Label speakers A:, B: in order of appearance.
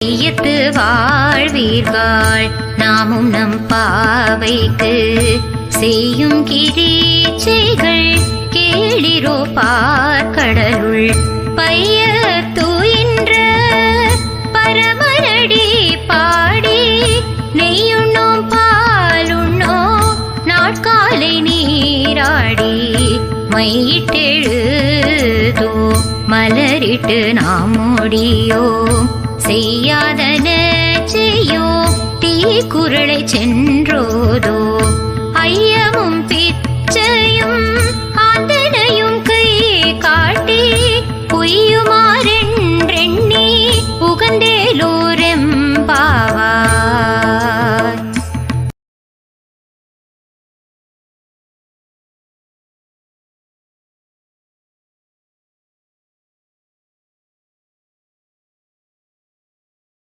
A: ஈயத்து வாழ்வீர்கள் நாமும் நம் பாவைக்கு செய்யும் கிரீச்சைகள் கேளிரோ பார்க்கடலுள் பைய தூயின்ற பரமனடி பாடி நெய்யுண்ணோம் பாலுண்ணோம் நாட்காலை நீராடி மையிட்டெழுதோ மலரிட்டு நாம் முடியோம் செய்யாதன செய்யோ தீ குரலை சென்றோதோ ஐயமும் பித்த